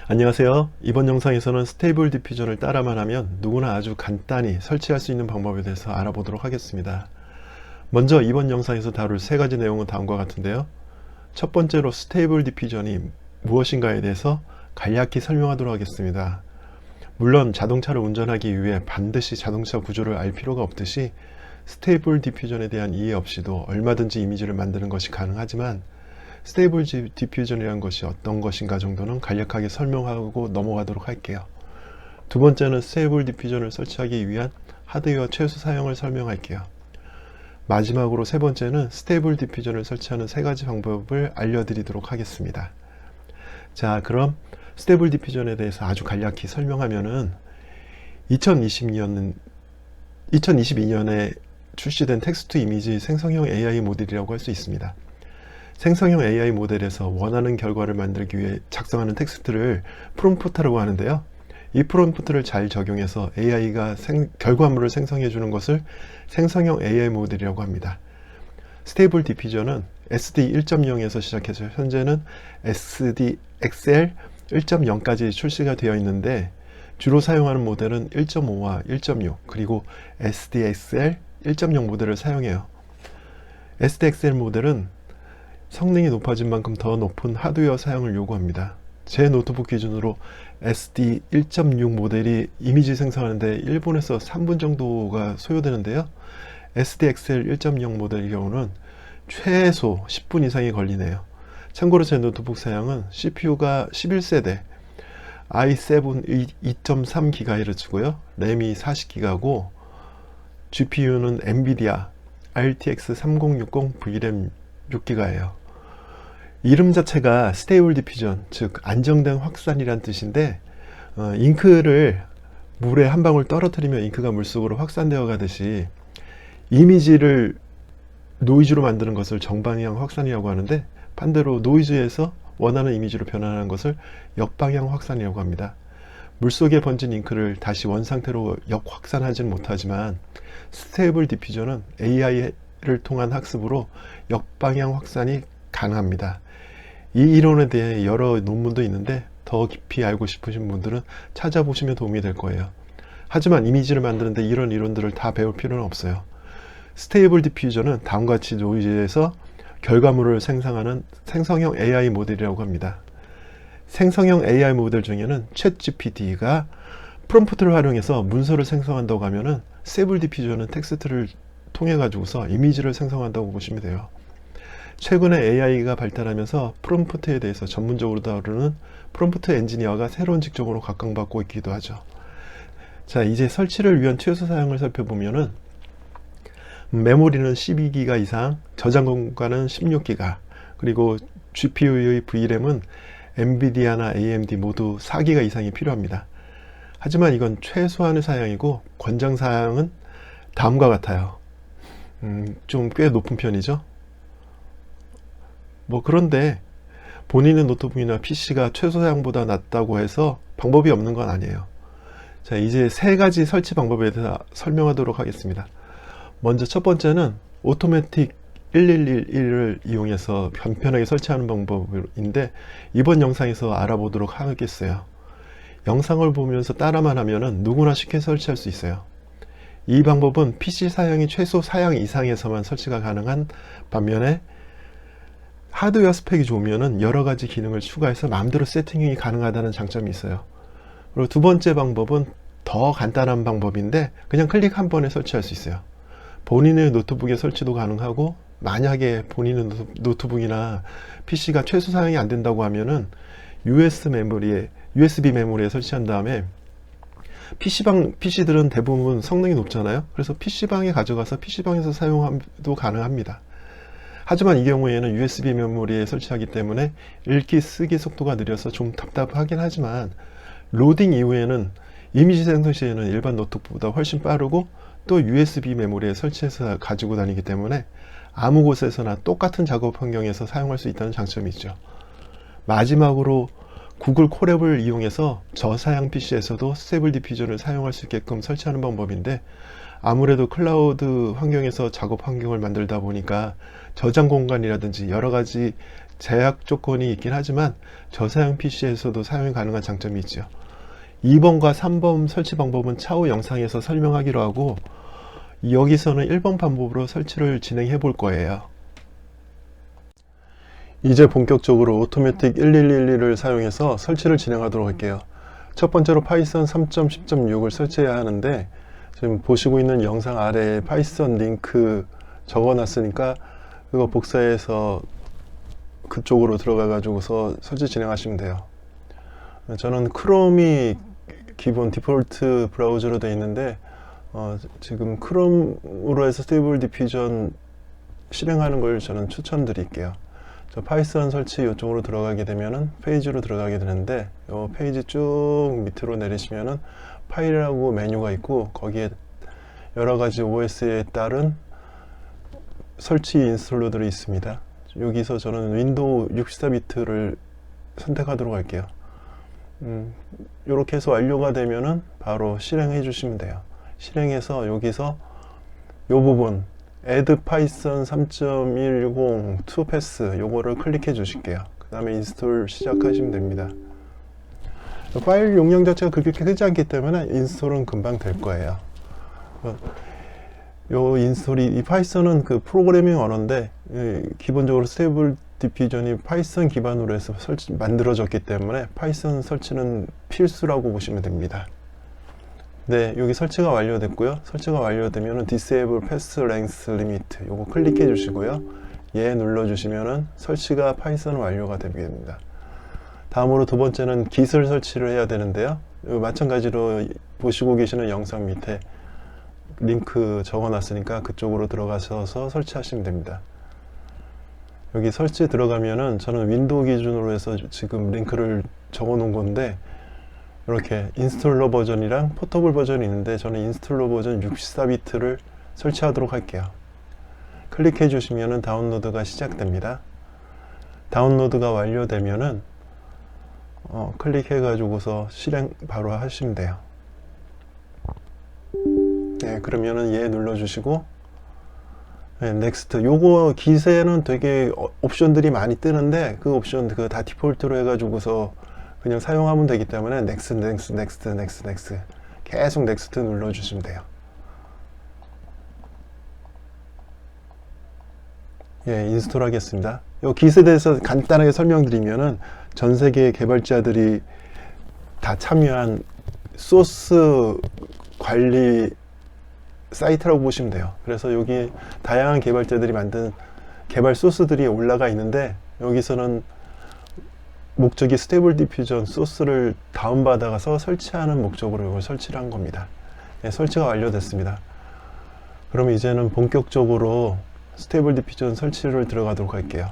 안녕하세요. 이번 영상에서는 스테이블 디퓨전을 따라만 하면 누구나 아주 간단히 설치할 수 있는 방법에 대해서 알아보도록 하겠습니다. 먼저 이번 영상에서 다룰 세 가지 내용은 다음과 같은데요. 첫 번째로 스테이블 디퓨전이 무엇인가에 대해서 간략히 설명하도록 하겠습니다. 물론 자동차를 운전하기 위해 반드시 자동차 구조를 알 필요가 없듯이 스테이블 디퓨전에 대한 이해 없이도 얼마든지 이미지를 만드는 것이 가능하지만 스테이블 디퓨전이라는 것이 어떤 것인가 정도는 간략하게 설명하고 넘어가도록 할게요. 두 번째는 스테이블 디퓨전을 설치하기 위한 하드웨어 최소 사용을 설명할게요. 마지막으로 세 번째는 스테이블 디퓨전을 설치하는 세 가지 방법을 알려드리도록 하겠습니다. 자, 그럼 스테이블 디퓨전에 대해서 아주 간략히 설명하면은 2022년에 출시된 텍스트 이미지 생성형 AI 모델이라고 할 수 있습니다. 생성형 AI 모델에서 원하는 결과를 만들기 위해 작성하는 텍스트를 프롬프트라고 하는데요. 이 프롬프트를 잘 적용해서 AI가 결과물을 생성해 주는 것을 생성형 AI 모델이라고 합니다. 스테이블 디퓨전은 SD 1.0에서 시작해서 현재는 SDXL 1.0까지 출시가 되어 있는데 주로 사용하는 모델은 1.5와 1.6 그리고 SDXL 1.0 모델을 사용해요. SDXL 모델은 성능이 높아진 만큼 더 높은 하드웨어 사용을 요구합니다. 제 노트북 기준으로 SD 1.6 모델이 이미지 생성하는데 1분에서 3분 정도가 소요되는데요. SDXL 1.0 모델의 경우는 최소 10분 이상이 걸리네요. 참고로 제 노트북 사양은 CPU가 11세대 i7 2.3GHz고요. 램이 40GB고 GPU는 엔비디아 RTX 3060 VRAM 6기가예요. 이름 자체가 스테이블 디퓨전, 즉 안정된 확산이란 뜻인데 잉크를 물에 한 방울 떨어뜨리면 잉크가 물속으로 확산되어 가듯이 이미지를 노이즈로 만드는 것을 정방향 확산이라고 하는데 반대로 노이즈에서 원하는 이미지로 변환하는 것을 역방향 확산이라고 합니다. 물속에 번진 잉크를 다시 원상태로 역확산하지는 못하지만 스테이블 디퓨전은 AI를 통한 학습으로 역방향 확산이 가능합니다. 이 이론에 대해 여러 논문도 있는데 더 깊이 알고 싶으신 분들은 찾아보시면 도움이 될 거예요. 하지만 이미지를 만드는데 이런 이론들을 다 배울 필요는 없어요. 스테이블 디퓨전은 다음과 같이 노이즈에서 결과물을 생성하는 생성형 AI 모델이라고 합니다. 생성형 AI 모델 중에는 챗GPT가 프롬프트를 활용해서 문서를 생성한다고 하면은 스테이블 디퓨전은 텍스트를 통해 가지고서 이미지를 생성한다고 보시면 돼요. 최근에 AI가 발달하면서 프롬프트에 대해서 전문적으로 다루는 프롬프트 엔지니어가 새로운 직종으로 각광받고 있기도 하죠. 자, 이제 설치를 위한 최소 사양을 살펴보면은 메모리는 12기가 이상, 저장 공간은 16기가, 그리고 GPU의 VRAM은 엔비디아나 AMD 모두 4기가 이상이 필요합니다. 하지만 이건 최소한의 사양이고 권장 사양은 다음과 같아요. 좀 꽤 높은 편이죠. 그런데 본인의 노트북이나 PC가 최소 사양보다 낮다고 해서 방법이 없는 건 아니에요. 자, 이제 세 가지 설치 방법에 대해서 설명하도록 하겠습니다. 먼저 첫 번째는 오토매틱 1111을 이용해서 간편하게 설치하는 방법인데 이번 영상에서 알아보도록 하겠어요. 영상을 보면서 따라만 하면은 누구나 쉽게 설치할 수 있어요. 이 방법은 PC 사양이 최소 사양 이상에서만 설치가 가능한 반면에 하드웨어 스펙이 좋으면 여러 가지 기능을 추가해서 마음대로 세팅이 가능하다는 장점이 있어요. 그리고 두 번째 방법은 더 간단한 방법인데 그냥 클릭 한 번에 설치할 수 있어요. 본인의 노트북에 설치도 가능하고 만약에 본인의 노트북이나 PC가 최소 사양이 안 된다고 하면은 USB 메모리에 설치한 다음에 PC들은 대부분 성능이 높잖아요. 그래서 PC방에 가져가서 PC방에서 사용도 가능합니다. 하지만 이 경우에는 USB 메모리에 설치하기 때문에 읽기 쓰기 속도가 느려서 좀 답답하긴 하지만 로딩 이후에는 이미지 생성 시에는 일반 노트북보다 훨씬 빠르고 또 USB 메모리에 설치해서 가지고 다니기 때문에 아무 곳에서나 똑같은 작업 환경에서 사용할 수 있다는 장점이 있죠. 마지막으로 구글 콜앱을 이용해서 저사양 PC에서도 스테이블 디퓨전을 사용할 수 있게끔 설치하는 방법인데 아무래도 클라우드 환경에서 작업 환경을 만들다 보니까 저장 공간이라든지 여러 가지 제약 조건이 있긴 하지만 저사양 PC에서도 사용이 가능한 장점이 있죠. 2번과 3번 설치 방법은 차후 영상에서 설명하기로 하고, 여기서는 1번 방법으로 설치를 진행해 볼 거예요. 이제 본격적으로 오토매틱 1111을 사용해서 설치를 진행하도록 할게요. 첫 번째로 파이썬 3.10.6을 설치해야 하는데, 지금 보시고 있는 영상 아래에 파이썬 링크 적어 놨으니까 그거 복사해서 그쪽으로 들어가 가지고서 설치 진행하시면 돼요. 저는 크롬이 기본 디폴트 브라우저로 되어 있는데, 지금 크롬으로 해서 스테이블 디퓨전 실행하는 걸 저는 추천드릴게요. 저 파이썬 설치 이쪽으로 들어가게 되면은 페이지로 들어가게 되는데, 이 페이지 쭉 밑으로 내리시면은 파일이라고 메뉴가 있고, 거기에 여러 가지 OS에 따른 설치 인스톨러들이 있습니다. 여기서 저는 윈도우 64비트를 선택하도록 할게요. 이렇게 해서 완료가 되면은 바로 실행해 주시면 돼요. 실행해서 여기서 이 부분 Add Python 3.10 to Pass 요거를 클릭해 주실게요. 그 다음에 인스톨 시작하시면 됩니다. 파일 용량 자체가 그렇게 크지 않기 때문에 인스톨은 금방 될 거예요. 요 인스톨이, 이 파이썬은 그 프로그래밍 언어인데, 기본적으로 스테이블 디퓨전이 파이썬 기반으로 해서 만들어졌기 때문에 파이썬 설치는 필수라고 보시면 됩니다. 네, 여기 설치가 완료됐고요. 설치가 완료되면은 Disable Path Length Limit 요거 클릭해 주시고요. 예 눌러 주시면은 설치가 파이썬 완료가 됩니다. 다음으로 두 번째는 Git을 설치를 해야 되는데요. 마찬가지로 보시고 계시는 영상 밑에 링크 적어 놨으니까 그쪽으로 들어가셔서 설치하시면 됩니다. 여기 설치 들어가면은 저는 윈도우 기준으로 해서 지금 링크를 적어 놓은 건데, 이렇게 인스톨러 버전이랑 포터블 버전이 있는데 저는 인스톨러 버전 64비트를 설치하도록 할게요. 클릭해 주시면은 다운로드가 시작됩니다. 다운로드가 완료되면은 클릭해 가지고서 실행 바로 하시면 돼요. 네, 그러면은 예 눌러 주시고, 네, 넥스트. 요거 기세는 되게 옵션들이 많이 뜨는데 그 옵션 그 다 디폴트로 해 가지고서 그냥 사용하면 되기 때문에 넥스트 계속 넥스트 눌러 주시면 돼요. 예, 인스톨 하겠습니다. 요 기세에 대해서 간단하게 설명드리면은 전 세계 개발자들이 다 참여한 소스 관리 사이트라고 보시면 돼요. 그래서 여기 다양한 개발자들이 만든 개발 소스들이 올라가 있는데, 여기서는 목적이 스테이블 디퓨전 소스를 다운받아서 설치하는 목적으로 이걸 설치를 한 겁니다. 네, 설치가 완료됐습니다. 그럼 이제는 본격적으로 스테이블 디퓨전 설치를 들어가도록 할게요.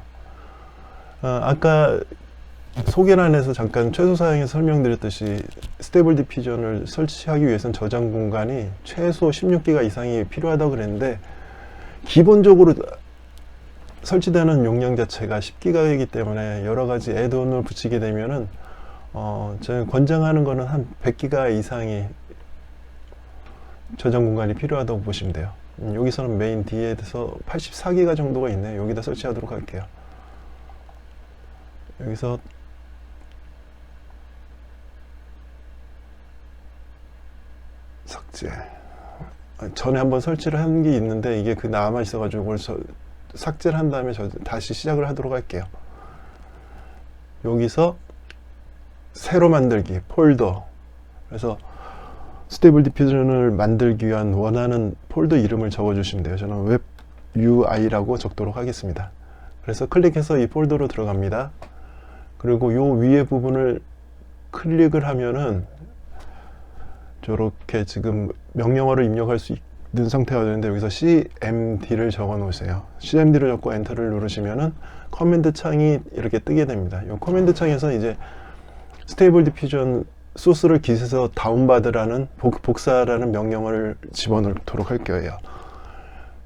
아까 소개란에서 잠깐 최소 사양에서 설명드렸듯이 스테이블 디퓨전을 설치하기 위해서는 저장 공간이 최소 16기가 이상이 필요하다고 그랬는데, 기본적으로 설치되는 용량 자체가 10기가이기 때문에 여러 가지 애드온을 붙이게 되면은 저는 권장하는 거는 한 100기가 이상이 저장 공간이 필요하다고 보시면 돼요. 여기서는 메인 D에서 84기가 정도가 있네요. 여기다 설치하도록 할게요. 여기서 삭제. 전에 한번 설치를 한 게 있는데 이게 그 남아 있어 가지고 삭제를 한 다음에 다시 시작을 하도록 할게요. 여기서 새로 만들기 폴더, 그래서 스테이블 디퓨전을 만들기 위한 원하는 폴더 이름을 적어 주시면 돼요. 저는 웹 UI라고 적도록 하겠습니다. 그래서 클릭해서 이 폴더로 들어갑니다. 그리고 요 위에 부분을 클릭을 하면은 저렇게 지금 명령어를 입력할 수 있는 상태가 되는데, 여기서 CMD를 적어 놓으세요. CMD를 적고 엔터를 누르시면은 커맨드 창이 이렇게 뜨게 됩니다. 이 커맨드 창에서 이제 스테이블 디퓨전 소스를 Git에서 다운받으라는 복사라는 명령어를 집어넣도록 할 거예요.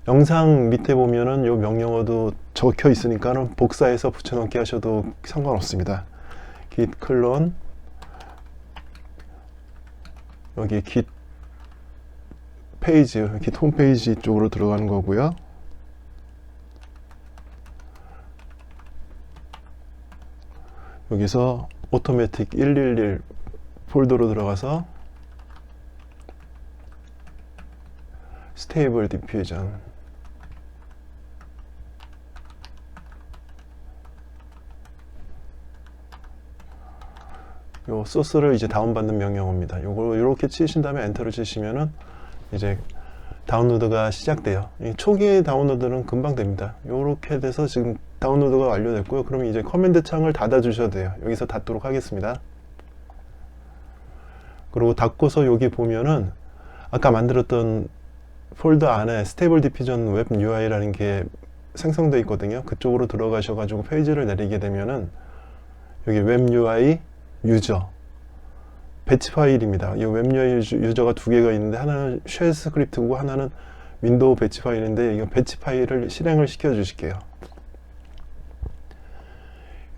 영상 밑에 보면은 이 명령어도 적혀 있으니까는 복사해서 붙여넣기 하셔도 상관없습니다. git 클론, 여기 git 페이지, git 홈페이지 쪽으로 들어가는 거고요. 여기서 automatic 111 폴더로 들어가서 stable diffusion, 요 소스를 이제 다운받는 명령어입니다. 요거 이렇게 치신 다음에 엔터를 치시면은 이제 다운로드가 시작돼요. 이 초기 다운로드는 금방 됩니다. 요렇게 돼서 지금 다운로드가 완료됐고요. 그럼 이제 커맨드 창을 닫아 주셔도 돼요. 여기서 닫도록 하겠습니다. 그리고 닫고서 여기 보면은 아까 만들었던 폴더 안에 스테이블 디퓨전 웹 UI라는 게 생성되어 있거든요. 그쪽으로 들어가셔 가지고 페이지를 내리게 되면은 여기 웹 UI 유저 배치 파일입니다. 이 웹 UI 유저가 두 개가 있는데 하나는 쉘 스크립트고 하나는 윈도우 배치 파일인데 이 배치 파일을 실행을 시켜 주실게요.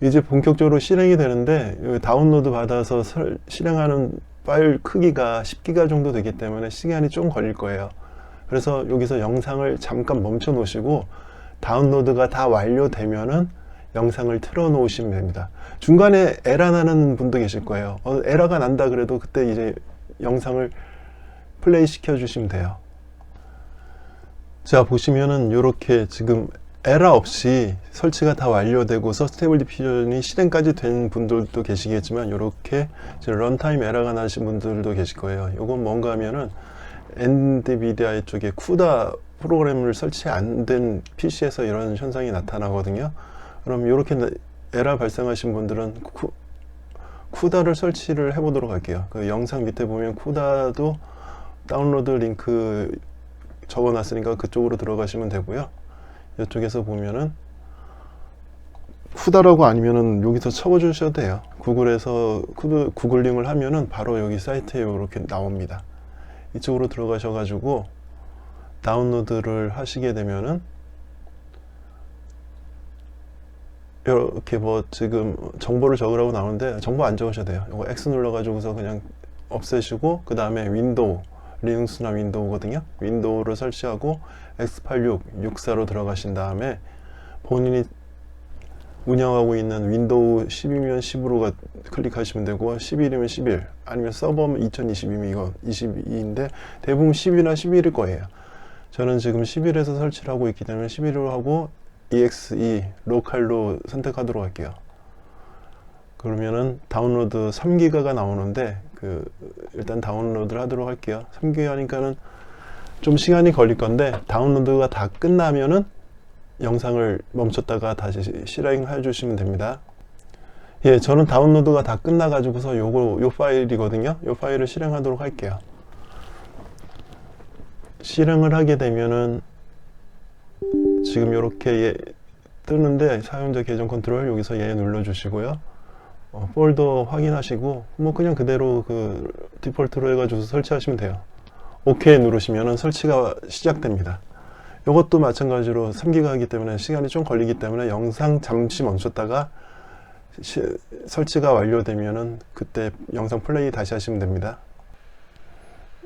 이제 본격적으로 실행이 되는데 다운로드 받아서 실행하는 파일 크기가 10기가 정도 되기 때문에 시간이 좀 걸릴 거예요. 그래서 여기서 영상을 잠깐 멈춰 놓으시고 다운로드가 다 완료되면은 영상을 틀어 놓으시면 됩니다. 중간에 에러 나는 분도 계실 거예요. 에러가 난다 그래도 그때 이제 영상을 플레이 시켜 주시면 돼요. 자, 보시면은 이렇게 지금 에러 없이 설치가 다 완료되고서 스테이블 디퓨전이 실행까지 된 분들도 계시겠지만 이렇게 런타임 에러가 나신 분들도 계실 거예요. 이건 뭔가 하면은 엔비디아 쪽에 쿠다 프로그램을 설치 안 된 PC에서 이런 현상이 나타나거든요. 그럼 이렇게 에러 발생하신 분들은 쿠다를 설치를 해 보도록 할게요. 그 영상 밑에 보면 쿠다도 다운로드 링크 적어 놨으니까 그쪽으로 들어가시면 되고요. 이쪽에서 보면은 쿠다라고 아니면은 여기서 쳐봐 주셔도 돼요. 구글에서 구글링을 하면은 바로 여기 사이트에 이렇게 나옵니다. 이쪽으로 들어가셔 가지고 다운로드를 하시게 되면은 이렇게 뭐 지금 정보를 적으라고 나오는데 정보 안 적으셔도 돼요. 이거 X 눌러 가지고서 그냥 없애시고 그 다음에 윈도우, 리눅스나 윈도우거든요. 윈도우를 설치하고 X86, 64로 들어가신 다음에 본인이 운영하고 있는 윈도우 10이면 10으로 클릭하시면 되고 11이면 11 아니면 서버면 2022면 이거 22인데 대부분 10이나 11일 거예요. 저는 지금 11에서 설치를 하고 있기 때문에 11으로 하고 exe 로컬로 선택하도록 할게요. 그러면은 다운로드 3기가가 나오는데 일단 다운로드를 하도록 할게요. 3기가니까는 좀 시간이 걸릴 건데 다운로드가 다 끝나면은 영상을 멈췄다가 다시 실행해 주시면 됩니다. 예, 저는 다운로드가 다 끝나 가지고서 요 파일이거든요. 요 파일을 실행하도록 할게요. 실행을 하게 되면은 지금 이렇게 뜨는데 사용자 계정 컨트롤 여기서 얘 눌러 주시고요. 폴더 확인하시고 뭐 그냥 그대로 디폴트로 해가지고 설치하시면 돼요. OK 누르시면은 설치가 시작됩니다. 이것도 마찬가지로 3기가 하기 때문에 시간이 좀 걸리기 때문에 영상 잠시 멈췄다가 설치가 완료되면은 그때 영상 플레이 다시 하시면 됩니다.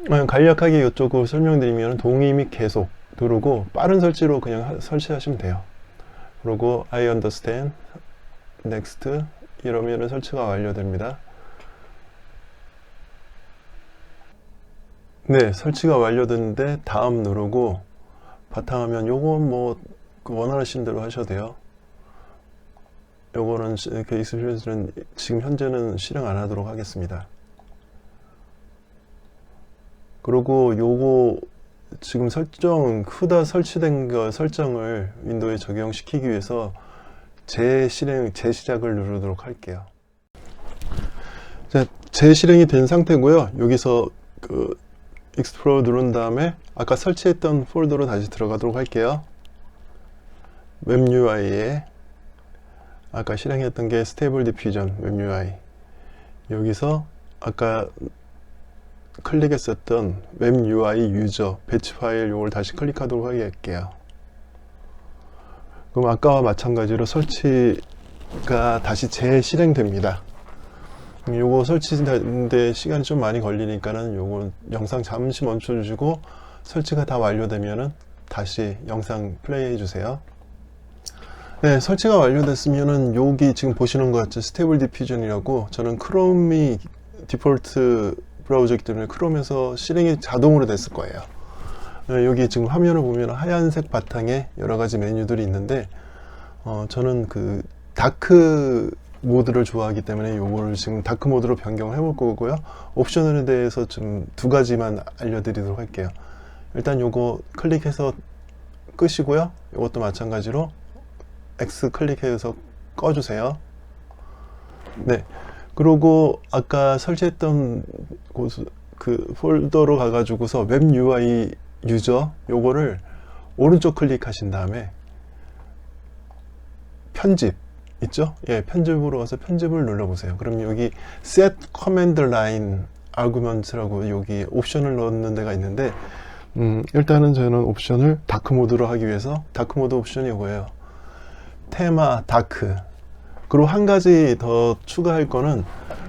간략하게 이쪽으로 설명드리면 동의 및 계속 누르고 빠른 설치로 그냥 설치하시면 돼요. 그리고 I understand, next 이러면 설치가 완료됩니다. 네, 설치가 완료됐는데 다음 누르고 바탕화면 요건 뭐 원하시는 대로 하셔도 돼요. 요거는 익스피리언스는 지금 현재는 실행 안 하도록 하겠습니다. 그리고 요거 지금 쿠다 설치된 거 설정을 윈도우에 적용시키기 위해서 재시작을 누르도록 할게요. 자, 재실행이 된 상태고요. 여기서 익스플로러 누른 다음에 아까 설치했던 폴더로 다시 들어가도록 할게요. 웹 UI에 아까 실행했던 게 스테이블 디퓨전 웹 UI, 여기서 아까 클릭했었던 웹 UI 유저 배치 파일 요걸 다시 클릭하도록 할게요. 그럼 아까와 마찬가지로 설치가 다시 재실행됩니다. 요거 설치되는데 시간이 좀 많이 걸리니까는 요거 영상 잠시 멈춰 주시고 설치가 다 완료되면은 다시 영상 플레이 해주세요. 네, 설치가 완료됐으면은 여기 지금 보시는 것 같죠? 스테이블 디퓨전이라고, 저는 크롬이 디폴트 브라우저이기 때문에 크롬에서 실행이 자동으로 됐을 거예요. 네, 여기 지금 화면을 보면 하얀색 바탕에 여러 가지 메뉴들이 있는데, 저는 그 다크 모드를 좋아하기 때문에 요거를 지금 다크 모드로 변경을 해볼 거고요. 옵션에 대해서 좀 두 가지만 알려드리도록 할게요. 일단 요거 클릭해서 끄시고요. 이것도 마찬가지로 X 클릭해서 꺼주세요. 네. 그리고 아까 설치했던 그 폴더로 가가지고서 웹 UI 유저 요거를 오른쪽 클릭하신 다음에 편집 있죠? 예, 편집으로 가서 편집을 눌러보세요. 그럼 여기 Set Command Line Arguments라고 여기 옵션을 넣는 데가 있는데, 일단은 저는 옵션을 다크 모드로 하기 위해서 다크 모드 옵션이 이거예요. 테마 다크. 그리고 한 가지 더 추가할 거는,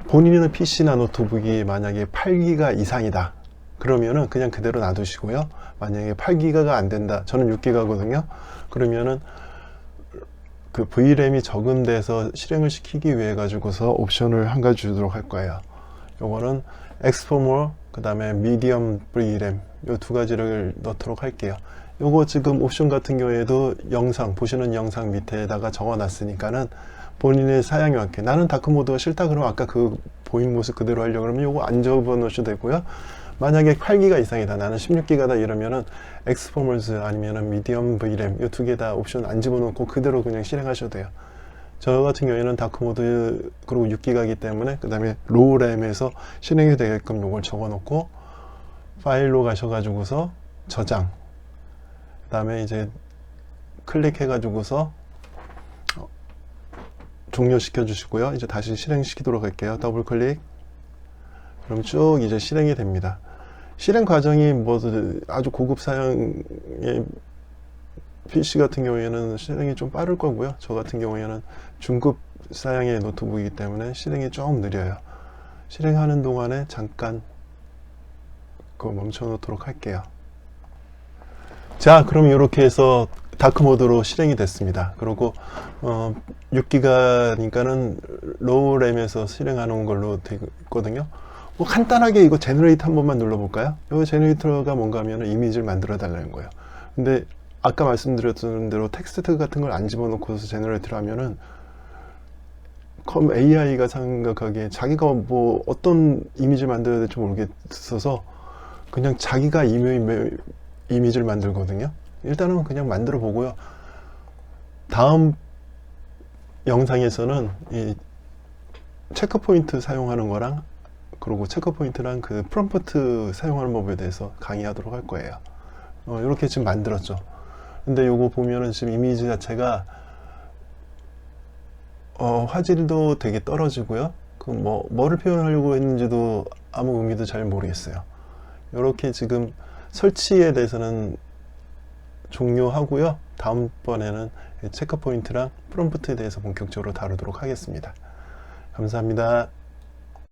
본인의 PC나 노트북이 만약에 8기가 이상이다 그러면은 그냥 그대로 놔두시고요. 만약에 8기가가 안 된다, 저는 6기가거든요. 그러면은 그 VRAM이 적은데서 실행을 시키기 위해 가지고서 옵션을 한 가지 주도록 할 거예요. 요거는 X4MORE, 그 다음에 Medium VRAM, 요 두 가지를 넣도록 할게요. 요거 지금 옵션 같은 경우에도 영상, 보시는 영상 밑에다가 적어 놨으니까는 본인의 사양에 맞게, 나는 다크 모드가 싫다 그러면 아까 그 보인 모습 그대로 하려고 그러면 요거 안 적어 놓으셔도 되고요. 만약에 8기가 이상이다, 나는 16기가다 이러면은 X4MORE 아니면은 Medium VRAM 요 두 개 다 옵션 안 집어넣고 그대로 그냥 실행하셔도 돼요. 저 같은 경우에는 다크 모드 그리고 6기가이기 때문에 그 다음에 로우 램에서 실행이 되게끔 요걸 적어 놓고 파일로 가셔가지고서 저장, 그 다음에 이제 클릭해 가지고서 종료시켜 주시고요. 이제 다시 실행시키도록 할게요. 더블 클릭. 그럼 쭉 이제 실행이 됩니다. 실행 과정이 뭐 아주 고급 사양의 PC 같은 경우에는 실행이 좀 빠를 거고요. 저 같은 경우에는 중급 사양의 노트북이기 때문에 실행이 좀 느려요. 실행하는 동안에 잠깐 그거 멈춰 놓도록 할게요. 자, 그럼 이렇게 해서 다크 모드로 실행이 됐습니다. 그리고 6기가니까는 로우 램에서 실행하는 걸로 되어 있거든요. 뭐 간단하게 이거 제너레이터 한 번만 눌러볼까요? 이 제너레이터가 뭔가 하면 이미지를 만들어 달라는 거예요. 근데 아까 말씀드렸던 대로 텍스트 같은 걸 안 집어넣고서 제너레이터를 하면은 AI가 생각하기에 자기가 뭐 어떤 이미지를 만들어야 될지 모르겠어서 그냥 자기가 이미지를 만들거든요. 일단은 그냥 만들어 보고요. 다음 영상에서는 이 체크 포인트 사용하는 거랑, 그리고 체크 포인트랑 그 프롬프트 사용하는 법에 대해서 강의하도록 할 거예요. 이렇게 지금 만들었죠. 근데 요거 보면은 지금 이미지 자체가 화질도 되게 떨어지고요. 그 뭐를 표현하려고 했는지도 아무 의미도 잘 모르겠어요. 이렇게 지금 설치에 대해서는 종료하고요. 다음번에는 체크 포인트랑 프롬프트에 대해서 본격적으로 다루도록 하겠습니다. 감사합니다.